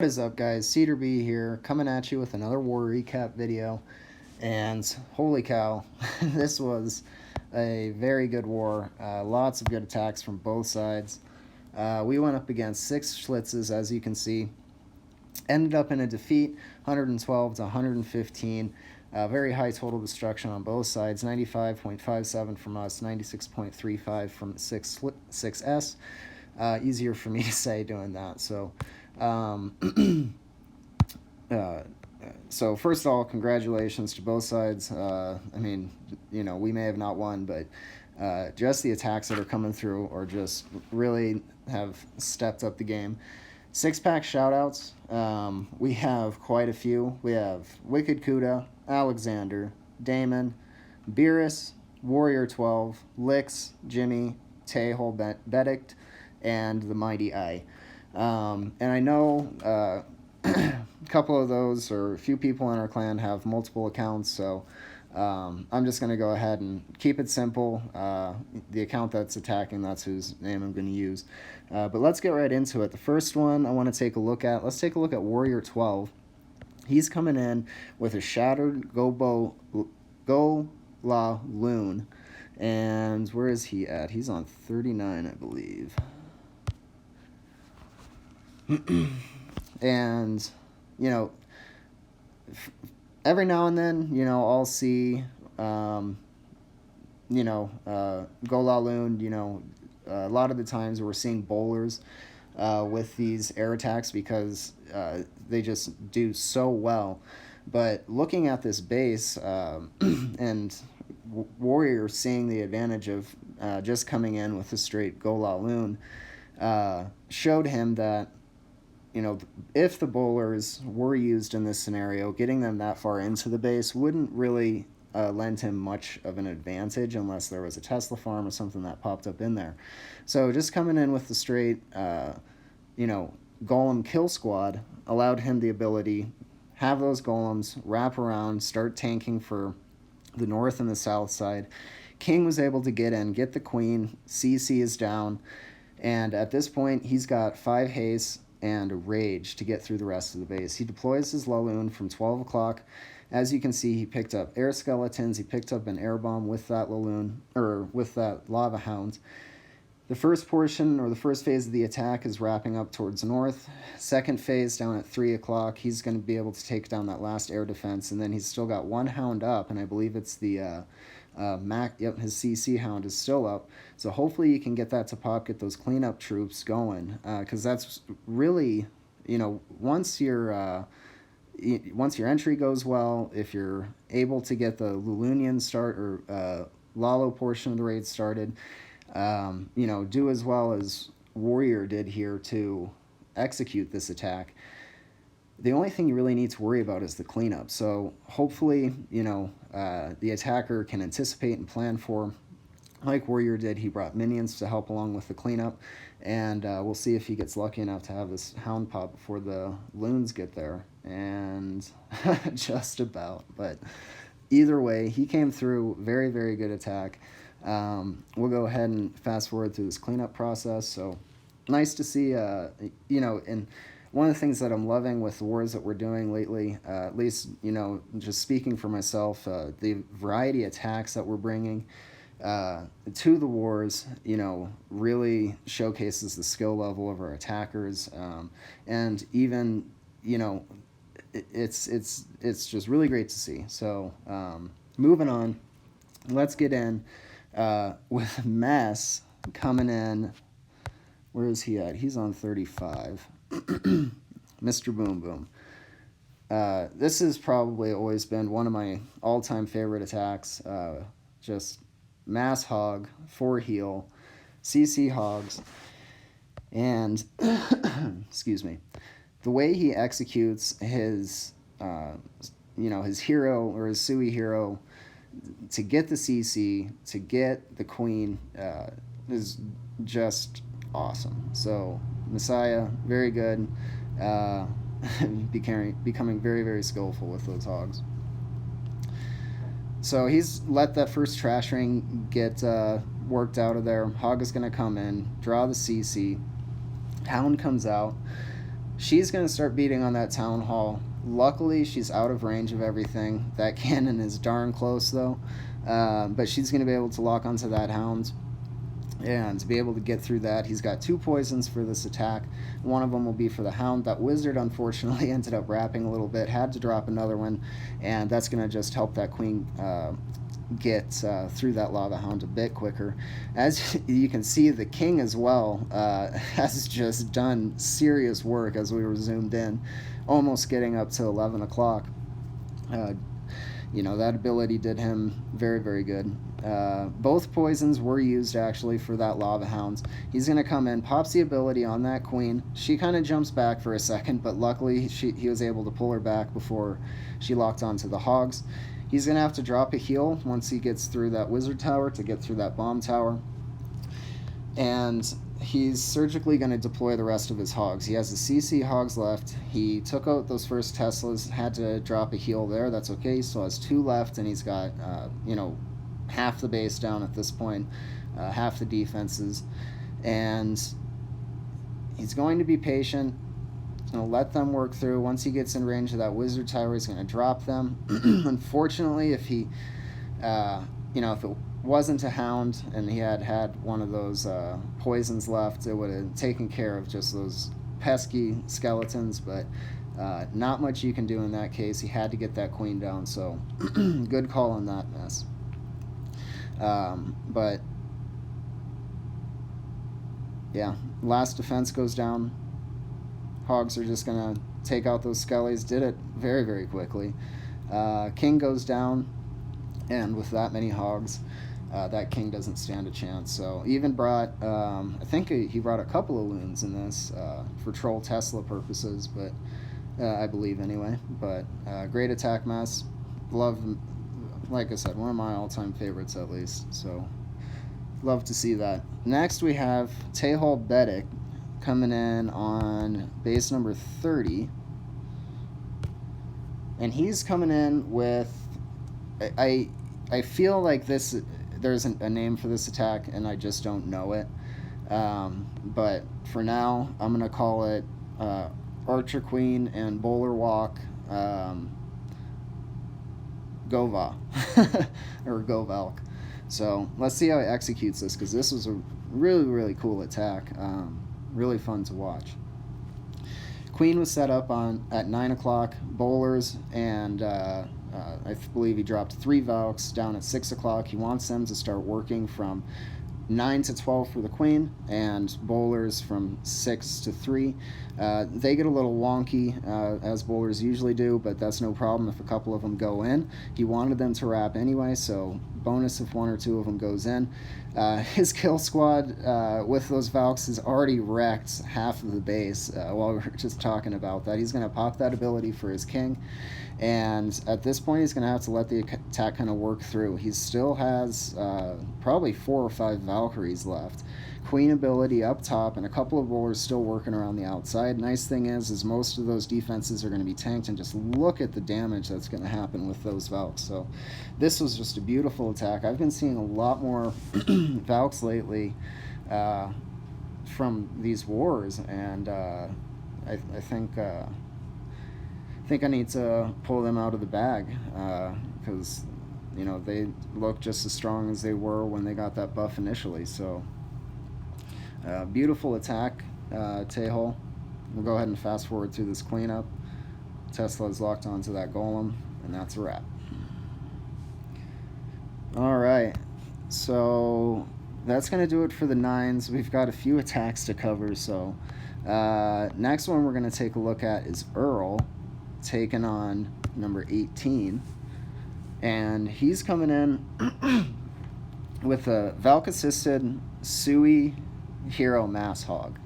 What is up, guys? Cedar B here, coming at you with another war recap video. And holy cow, this was a very good war. Lots of good attacks from both sides. We went up against 6 Schlitzes, as you can see. Ended up in a defeat, 112 to 115. Very high total destruction on both sides, 95.57 from us, 96.35 from 6S. Easier for me to say doing that. Um, uh, so first of all, congratulations to both sides. I mean, we may have not won, but just the attacks that are coming through or just really have stepped up the game. 6-pack shoutouts. We have quite a few. We have Wicked Kuda, Alexander, Damon, Beerus, Warrior 12, Lix, Jimmy, Tehol Bedict, and the Mighty Eye. And I know a couple of those, or a few people in our clan, have multiple accounts, so I'm just going to go ahead and keep it simple. The account that's attacking, that's whose name I'm going to use. But let's get right into it. The first one I want to take a look at, let's take a look at Warrior 12. He's coming in with a Shattered Go La Loon. And where is he at? He's on 39, I believe. And, every now and then, I'll see, Go La Loon, a lot of the times we're seeing bowlers with these air attacks because they just do so well. But looking at this base and Warrior seeing the advantage of just coming in with a straight Go La Loon showed him that, if the bowlers were used in this scenario, getting them that far into the base wouldn't really lend him much of an advantage unless there was a Tesla farm or something that popped up in there. So just coming in with the straight, golem kill squad allowed him the ability, have those golems wrap around, start tanking for the north and the south side. King was able to get in, get the queen, CC is down, and at this point he's got 5 haste and rage to get through the rest of the base. He deploys his Laloon from 12 o'clock. As you can see, he picked up air skeletons, he picked up an air bomb with that Laloon, or with that lava hound. The first portion, or the first phase of the attack, is wrapping up towards the north. Second phase, down at 3 o'clock, he's going to be able to take down that last air defense, and then he's still got 1 hound up, and I believe it's the his CC hound is still up. So hopefully you can get that to pop, get those cleanup troops going, because that's really, once your entry goes well, if you're able to get the Lulunian start or Lalo portion of the raid started, do as well as Warrior did here to execute this attack. The only thing you really need to worry about is the cleanup. So hopefully, the attacker can anticipate and plan for, like Warrior did. He brought minions to help along with the cleanup, and we'll see if he gets lucky enough to have this hound pop before the loons get there. And just about, but either way, he came through. Very, very good attack. We'll go ahead and fast forward through this cleanup process. So nice to see, and one of the things that I'm loving with the wars that we're doing lately, at least, just speaking for myself, the variety of attacks that we're bringing to the wars, really showcases the skill level of our attackers, and even, it's just really great to see. So moving on, let's get in with Mess coming in. Where is he at? He's on 35. Mr. Boom Boom. This has probably always been one of my all-time favorite attacks. Just mass hog, 4 heal, CC hogs, and excuse me, the way he executes his his hero or his Sui-hero to get the CC, to get the queen, is just awesome. So Messiah, very good, becoming very, very skillful with those hogs. So he's let that first trash ring get worked out of there. Hog is going to come in, draw the CC. Hound comes out. She's going to start beating on that town hall. Luckily, she's out of range of everything. That cannon is darn close, though. But she's going to be able to lock onto that hound and to be able to get through that. He's got 2 poisons for this attack. One of them will be for the hound. That wizard, unfortunately, ended up wrapping a little bit, had to drop another one, and that's going to just help that queen get through that lava hound a bit quicker. As you can see, the king as well has just done serious work as we were zoomed in, almost getting up to 11 o'clock. That ability did him very, very good. Both poisons were used actually for that lava hound. He's going to come in, pops the ability on that queen. She kind of jumps back for a second, but luckily he was able to pull her back before she locked onto the hogs. He's going to have to drop a heal once he gets through that wizard tower to get through that bomb tower. And he's surgically going to deploy the rest of his hogs. He has the CC hogs left. He took out those first Teslas, had to drop a heal there. That's okay. He still has 2 left, and he's got, half the base down at this point, half the defenses. And he's going to be patient. He's going to let them work through. Once he gets in range of that wizard tower, he's going to drop them. Unfortunately, if he, if it wasn't a hound and he had one of those poisons left, it would have taken care of just those pesky skeletons, but not much you can do in that case. He had to get that queen down, so good call on that mess. But yeah, last defense goes down. Hogs are just gonna take out those skellies. Did it very, very quickly. King goes down, and with that many hogs, that king doesn't stand a chance. So even brought, I think he brought a couple of loons in this for troll Tesla purposes, but I believe anyway. But great attack mess. Love, like I said, one of my all-time favorites at least. So love to see that. Next we have Tehol Bedek coming in on base number 30. And he's coming in with, I feel like there's a name for this attack and I just don't know it. But for now, I'm going to call it Archer Queen and Bowler Walk Gova or Govalk. So let's see how he executes this, because this was a really, really cool attack. Really fun to watch. Queen was set up at 9 o'clock, bowlers, and I believe he dropped 3 Valks down at 6 o'clock. He wants them to start working from 9 to 12 for the queen, and bowlers from 6 to 3. They get a little wonky, as bowlers usually do, but that's no problem if a couple of them go in. He wanted them to wrap anyway, so bonus if 1 or 2 of them goes in. His kill squad with those Valks has already wrecked half of the base while we were just talking about that. He's going to pop that ability for his king, and at this point he's going to have to let the attack kind of work through. He still has probably 4 or 5 Valkyries left. Queen ability up top, and a couple of bowlers still working around the outside. Nice thing is most of those defenses are going to be tanked, and just look at the damage that's going to happen with those Valks. So this was just a beautiful attack. I've been seeing a lot more Valks lately from these wars, and I think I need to pull them out of the bag, because they look just as strong as they were when they got that buff initially. So beautiful attack, Tehol. We'll go ahead and fast forward through this cleanup. Tesla's locked onto that golem, and that's a wrap. Alright, so that's going to do it for the 9s. We've got a few attacks to cover, so next one we're going to take a look at is Earl, taking on number 18. And he's coming in with a Valk-assisted Sui-hero Mass Hog.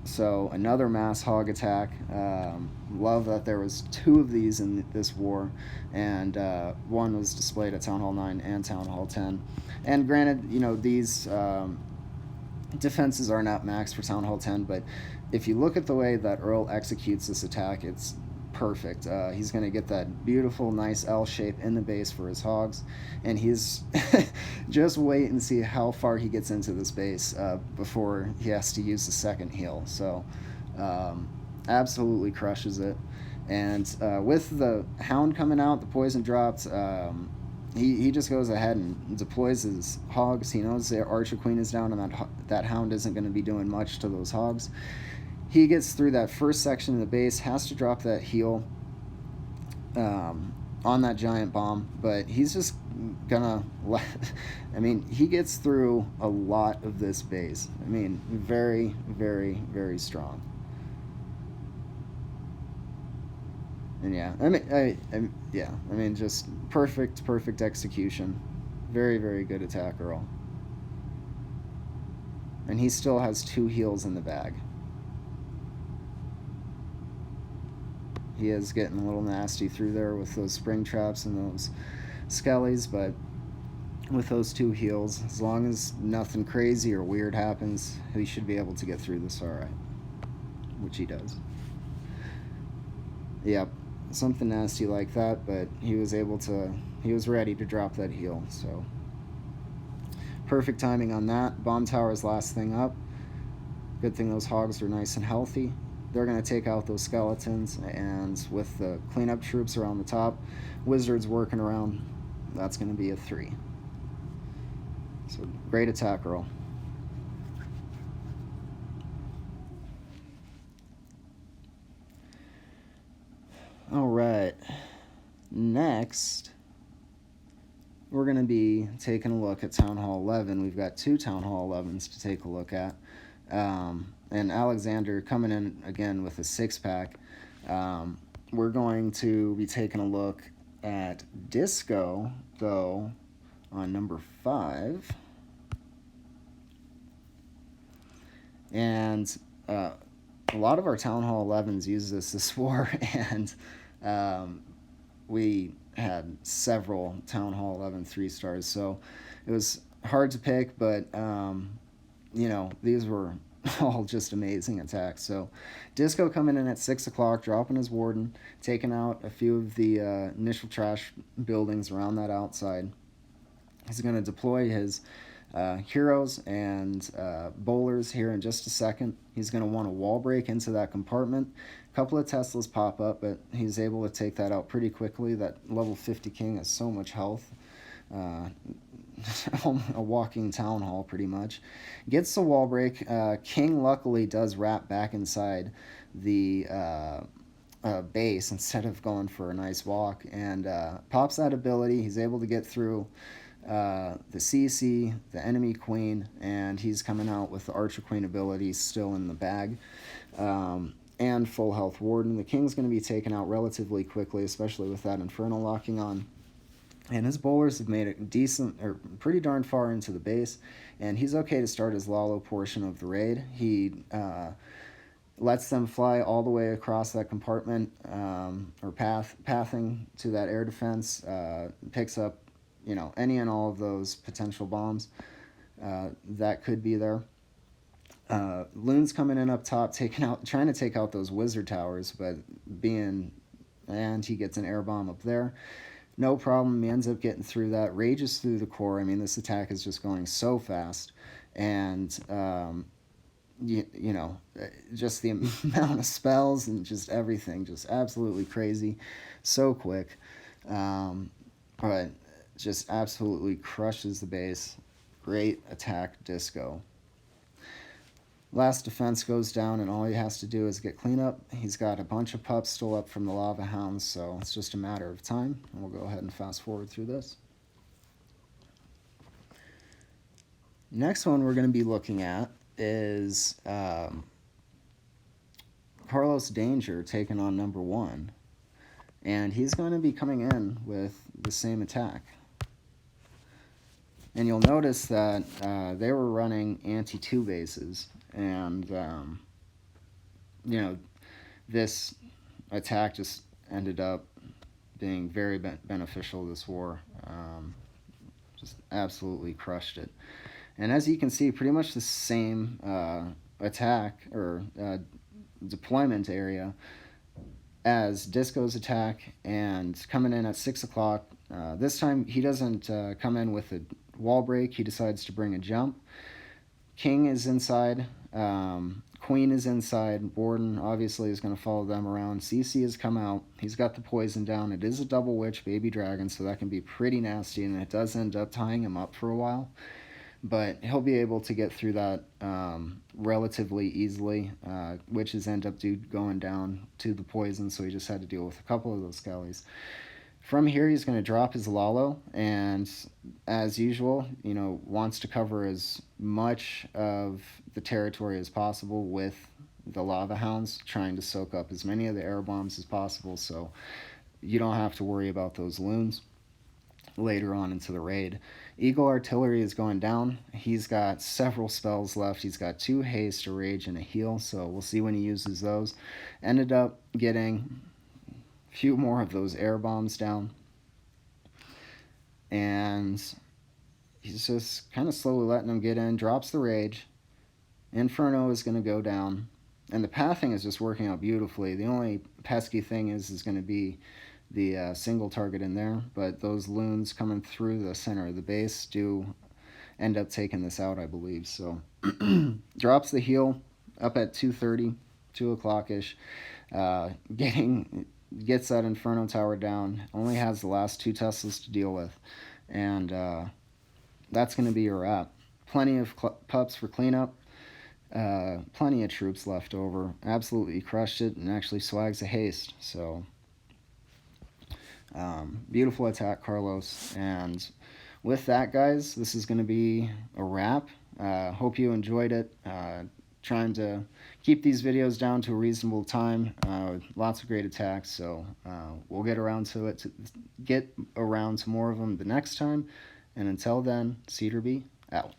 So another Mass Hog attack. Love that there was 2 of these in this war, and one was displayed at Town Hall 9 and Town Hall 10. And granted, these defenses are not max for Town Hall 10, but if you look at the way that Earl executes this attack, it's perfect. He's going to get that beautiful, nice L shape in the base for his hogs, and he's just wait and see how far he gets into this base before he has to use the second heal. So Um, Absolutely crushes it. And with the hound coming out, the poison dropped. He just goes ahead and deploys his hogs. He knows their Archer Queen is down, and that hound isn't going to be doing much to those hogs. He gets through that first section of the base, has to drop that heal on that giant bomb, but he's just gonna I mean, he gets through a lot of this base. I mean, very, very, very strong. And yeah, I mean, just perfect execution. Very, very good attack roll. And he still has 2 heals in the bag. He is getting a little nasty through there with those spring traps and those skellies, but with those 2 heals, as long as nothing crazy or weird happens, he should be able to get through this alright. Which he does. Yep, something nasty like that, but he was ready to drop that heal, so perfect timing on that. Bomb tower's last thing up. Good thing those hogs are nice and healthy. They're going to take out those skeletons, and with the cleanup troops around the top, wizards working around, that's going to be a 3. So great attack roll. All right. Next, we're going to be taking a look at Town Hall 11. We've got 2 Town Hall 11s to take a look at. And Alexander coming in again with a 6-pack. We're going to be taking a look at Disco, though, on number 5. And a lot of our Town Hall 11s use this war, and we had several Town Hall 11 3-stars, so it was hard to pick, but these were all just amazing attacks. So Disco coming in at 6 o'clock, dropping his warden, taking out a few of the initial trash buildings around that outside. He's going to deploy his heroes and bowlers here in just a second. He's going to want to wall break into that compartment. A couple of Teslas pop up, but he's able to take that out pretty quickly. That level 50 king has so much health. A walking town hall, pretty much. Gets the wall break. King luckily does wrap back inside the base instead of going for a nice walk, and pops that ability. He's able to get through the CC, the enemy queen, and he's coming out with the Archer Queen ability still in the bag. And full health warden. The king's going to be taken out relatively quickly, especially with that Infernal locking on. And his bowlers have made it decent, or pretty darn far into the base, and he's okay to start his Lalo portion of the raid. He lets them fly all the way across that compartment, or pathing to that air defense, picks up, any and all of those potential bombs that could be there. Loon's coming in up top, trying to take out those wizard towers, but and he gets an air bomb up there. No problem. He ends up getting through that. Rages through the core. I mean, this attack is just going so fast, and just the amount of spells and just everything, just absolutely crazy, so quick. But just absolutely crushes the base. Great attack, Disco. Last defense goes down, and all he has to do is get cleanup. He's got a bunch of pups still up from the lava hounds, so it's just a matter of time. And we'll go ahead and fast forward through this. Next one we're going to be looking at is Carlos Danger taking on number 1. And he's going to be coming in with the same attack. And you'll notice that they were running anti-2 bases. And, this attack just ended up being very beneficial this war. Just absolutely crushed it. And as you can see, pretty much the same attack or deployment area as Disco's attack, and coming in at 6 o'clock. This time he doesn't come in with a wall break. He decides to bring a jump. King is inside. Queen is inside. Borden obviously is going to follow them around. CC has come out. He's got the poison down. It is a double witch baby dragon, so that can be pretty nasty, and it does end up tying him up for a while. But he'll be able to get through that relatively easily. Witches end up going down to the poison, so he just had to deal with a couple of those skellies. From here, he's going to drop his Lalo, and as usual, wants to cover as much of the territory as possible with the Lava Hounds, trying to soak up as many of the air bombs as possible, so you don't have to worry about those loons later on into the raid. Eagle Artillery is going down. He's got several spells left. He's got 2 haste, a rage, and a heal, so we'll see when he uses those. Ended up getting few more of those air bombs down, and he's just kind of slowly letting them get in. Drops the rage. Inferno is going to go down, and the pathing is just working out beautifully. The only pesky thing is going to be the single target in there, but those loons coming through the center of the base do end up taking this out, I believe. So drops the heal up at 2:30, 2 o'clock ish. Gets that Inferno Tower down, only has the last 2 Teslas to deal with, and that's going to be your wrap. Plenty of pups for cleanup, plenty of troops left over. Absolutely crushed it, and actually swags a haste, so beautiful attack, Carlos. And with that, guys, this is going to be a wrap. Hope you enjoyed it. Trying to keep these videos down to a reasonable time. Lots of great attacks, so we'll get around to more of them the next time. And until then, Cedarby out.